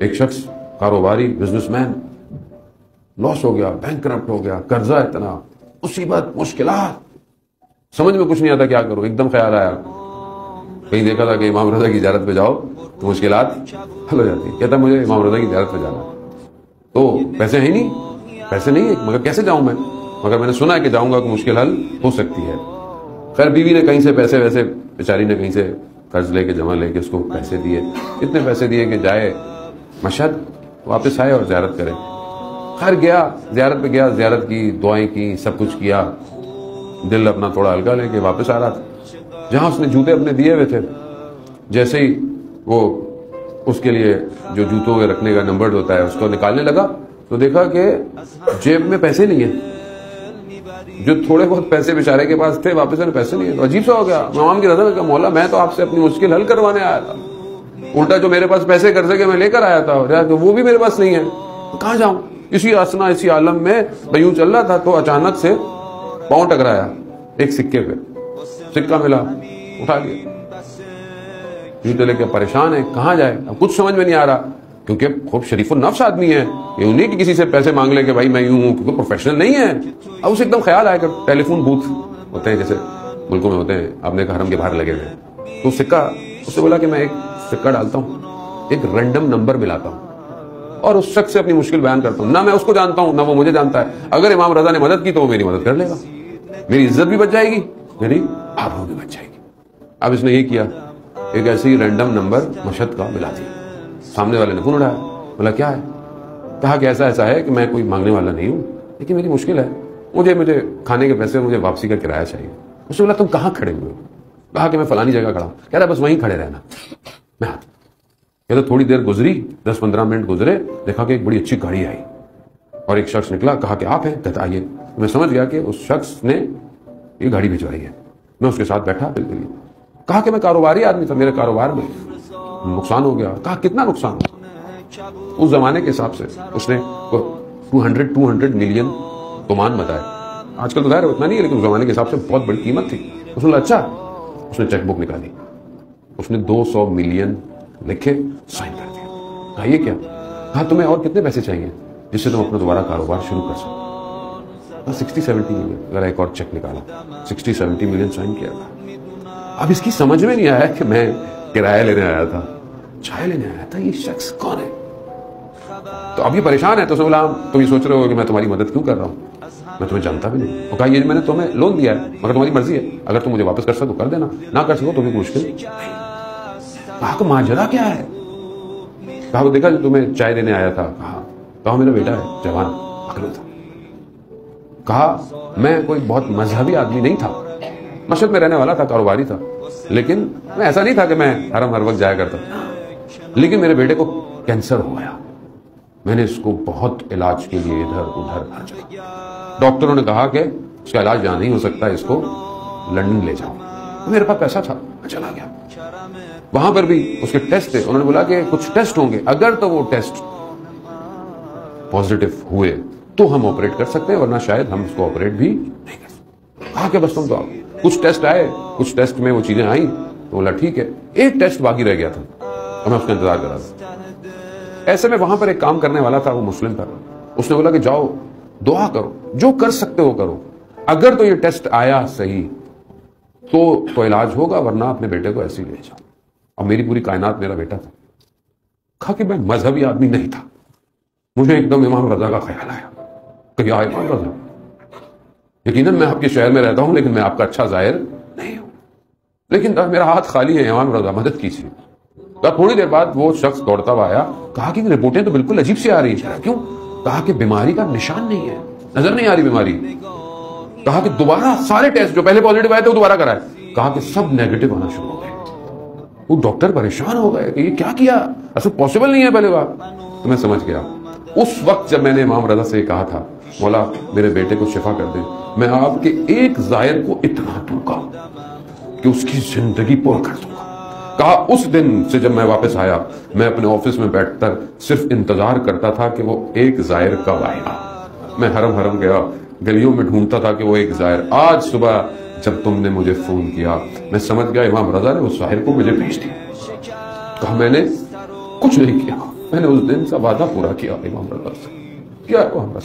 ایک شخص کاروباری بزنس مین لاس ہو گیا، بینکرپٹ ہو گیا، قرضہ اتنا، مصیبت، مشکلات، سمجھ میں کچھ نہیں آتا کیا کروں. ایک دم خیال آیا، کہیں دیکھا تھا کہ امام رضا کی زیارت پہ جاؤ تو مشکلات حل ہو جاتی. کہتا مجھے امام رضا کی زیارت پہ جانا، تو پیسے ہیں نہیں، پیسے نہیں ہے، مگر کیسے جاؤں میں؟ مگر میں نے سنا ہے کہ جاؤں گا تو مشکل حل ہو سکتی ہے. خیر بیوی نے کہیں سے پیسے ویسے، بیچاری نے کہیں سے قرض لے کے جمع لے کے اس کو پیسے دیے، اتنے پیسے دیے کہ جائے مشہد، واپس آئے اور زیارت کرے. خیر گیا، زیارت پہ گیا، زیارت کی، دعائیں کی، سب کچھ کیا، دل اپنا تھوڑا ہلکا لے کے واپس آ رہا تھا. جہاں اس نے جوتے اپنے دیے ہوئے تھے، جیسے ہی وہ اس کے لیے جو جوتوں کے رکھنے کا نمبر ہوتا ہے اس کو نکالنے لگا تو دیکھا کہ جیب میں پیسے نہیں ہیں. جو تھوڑے بہت پیسے بیچارے کے پاس تھے واپس آنے پیسے نہیں ہیں. تو عجیب سا ہو گیا. امام کی رضا نے کہا مولا میں تو آپ سے اپنی مشکل حل کروانے آیا تھا، الٹا جو میرے پاس پیسے قرضے کے میں لے کر آیا تھا تو وہ بھی میرے پاس نہیں ہے، کہاں جاؤں؟ اسی اسنا، اسی عالم میں میں یوں چل رہا تھا تو اچانک سے پاؤں ٹکرایا ایک سکے پہ، سکہ ملا، اٹھا لیا. جوتے لے کے پریشان ہے، کہاں جائے؟ اب کچھ سمجھ میں نہیں آ رہا، کیونکہ خوب شریف النفس آدمی ہے، یہ نہیں کہ کسی سے پیسے مانگ لے کہ بھائی میں یوں ہوں، کیونکہ پروفیشنل نہیں ہے. اب اسے ایک دم خیال آیا کہ ٹیلی فون بوتھ ہوتے ہیں جیسے ملکوں میں ہوتے ہیں، آپ نے حرم کے باہر لگے ہوئے ہیں، تو سکہ، اس سے بولا کہ میں ایک سکہ ڈالتا ہوں، ایک رینڈم نمبر ملاتا ہوں اور اس شخص سے اپنی مشکل بیان کرتا ہوں. نہ میں اس کو جانتا ہوں نہ وہ مجھے جانتا ہے. اگر امام رضا نے مدد کی تو وہ میری مدد کر لے گا، میری عزت بھی بچ جائے گی، میری آبرو بھی بچ جائے گی. اب اس نے یہ کیا، ایک ایسے ہی رینڈم نمبر مشہد کا ملا دیا. سامنے والے نے فون اٹھایا، بولا کیا ہے؟ کہا کہ ایسا ایسا ہے کہ میں کوئی مانگنے والا نہیں ہوں، لیکن میری مشکل ہے، مجھے کھانے کے پیسے، مجھے واپسی کا کرایہ چاہیے. اس نے بولا تم کہاں کھڑے ہوئے ہو؟ کہا کہ میں فلانی جگہ کھڑا ہوں. کہہ رہا بس وہیں کھڑے رہنا، میں آتا. کہتا تھوڑی دیر گزری، 10-15 منٹ گزرے، دیکھا کہ ایک بڑی اچھی گاڑی آئی اور ایک شخص نکلا. کہا کہ آپ ہیں؟ کہتا آئیے. میں سمجھ گیا کہ اس شخص نے یہ گاڑی بھجوائی ہے. میں اس کے ساتھ بیٹھا. کہا کہ میں کاروباری آدمی تھا، میرے کاروبار میں نقصان ہو گیا. کہا کتنا نقصان ہو؟ اس زمانے کے حساب سے اس نے 200 ملین تومان بتایا. آج کل تو ظاہر اتنا نہیں ہے، لیکن اس زمانے کے حساب سے بہت بڑی قیمت تھی. اس نے بولا اچھا. اس نے چیک بک نکالی، اس نے 200 ملین لکھے، سائن کر دیا. کہا یہ کیا؟ کہا تمہیں اور کتنے پیسے چاہیے جس سے تم اپنا دوبارہ کاروبار شروع کر سکو؟ 60-70 ملین. اگر ایک اور چیک نکالا، 60-70 ملین سائن کیا تھا. اب اس کی سمجھ میں نہیں آیا کہ میں کرایہ لینے آیا تھا، چائے لینے آیا تھا، یہ شخص کون ہے؟ تو اب یہ پریشان ہے. تو بولا تم یہ سوچ رہے ہو کہ میں تمہاری مدد کیوں کر رہا ہوں؟ میں تمہیں جانتا بھی نہیں. وہ کہا یہ میں نے تمہیں لون دیا ہے، مگر تمہاری مرضی ہے، اگر تم مجھے واپس کر سکو تو کر دینا، نہ کر سکو تو بھی مشکل. کہا کہ ماجرا کیا ہے؟ کہا وہ دیکھا جو تمہیں چائے دینے آیا تھا. کہا میرا بیٹا ہے، جوان اکلوتا. کہا میں کوئی بہت مذہبی آدمی نہیں تھا، مشہد میں رہنے والا تھا، کاروباری تھا، لیکن میں ایسا نہیں تھا کہ میں حرم ہر وقت جایا کرتا. لیکن میرے بیٹے کو کینسر ہو گیا، میں نے اس کو بہت علاج کے لیے ادھر ادھر ہر جگہ، ڈاکٹروں نے کہا کہ اس کا علاج یہاں نہیں ہو سکتا، اس کو لندن لے جاؤ. میرے پاس پیسہ تھا، میں چلا گیا. وہاں پر بھی اس کے ٹیسٹ تھے. انہوں نے بولا کہ کچھ ٹیسٹ ہوں گے، اگر تو وہ ٹیسٹ پازیٹیو ہوئے تو ہم آپریٹ کر سکتے ہیں، ورنہ شاید ہم اس کو آپریٹ بھی نہیں کر سکتے. کہا کہ بس تم تو آؤ. کچھ ٹیسٹ آئے، کچھ ٹیسٹ میں وہ چیزیں آئیں تو بولا ٹھیک ہے. ایک ٹیسٹ باقی رہ گیا تھا اور میں اس کا انتظار کر رہا تھا. ایسے میں وہاں پر ایک کام کرنے والا تھا، وہ مسلم تھا. اس نے بولا کہ جاؤ دعا کرو، جو کر سکتے ہو کرو، اگر تو یہ ٹیسٹ آیا صحیح تو علاج ہوگا، ورنہ اپنے بیٹے کو ایسے ہی لے جاؤ. اور میری پوری کائنات میرا بیٹا تھا. کہا کہ میں مذہبی آدمی نہیں تھا، مجھے ایک دم امام رضا کا خیال آیا کہ یا امام رضا، یقیناً میں آپ کے شہر میں رہتا ہوں لیکن میں آپ کا اچھا ظاہر نہیں ہوں، لیکن میرا ہاتھ خالی ہے، امام رضا مدد کیجیے. تھوڑی دیر بعد وہ شخص دوڑتا ہوا آیا. کہا کہ رپورٹیں تو بالکل عجیب سی آ رہی ہیں. کیوں؟ کہا کہ بیماری کا نشان نہیں ہے، نظر نہیں آ رہی بیماری. کہا کہ دوبارہ سارے ٹیسٹ جو پہلے پازیٹیو آئے تھے وہ دوبارہ کرائے. کہا کہ سب نیگیٹو آنا شروع ہو گئے. وہ ڈاکٹر پریشان ہو گئے کہ یہ کیا کیا، ایسا پاسبل نہیں ہے پہلے بار. تو میں سمجھ گیا اس وقت جب میں نے امام رضا سے کہا تھا مولا میرے بیٹے کو شفا کر دے، میں آپ کے ایک زائر کو اتنا دوں گا کہ اس کی زندگی پر کر دوں گا. کہا اس دن سے جب میں واپس آیا، میں اپنے آفس میں بیٹھ کر صرف انتظار کرتا تھا کہ وہ ایک زائر کب آئے گا. میں حرم گیا، گلیوں میں ڈھونڈتا تھا کہ وہ ایک زائر. آج صبح جب تم نے مجھے فون کیا میں سمجھ گیا امام رضا نے اس زائر کو مجھے بھیج دیا. کہا میں نے کچھ نہیں کیا. میں نے اس دن کا وعدہ پورا کیا امام رضا سے. کیا ہے وہ ہمارا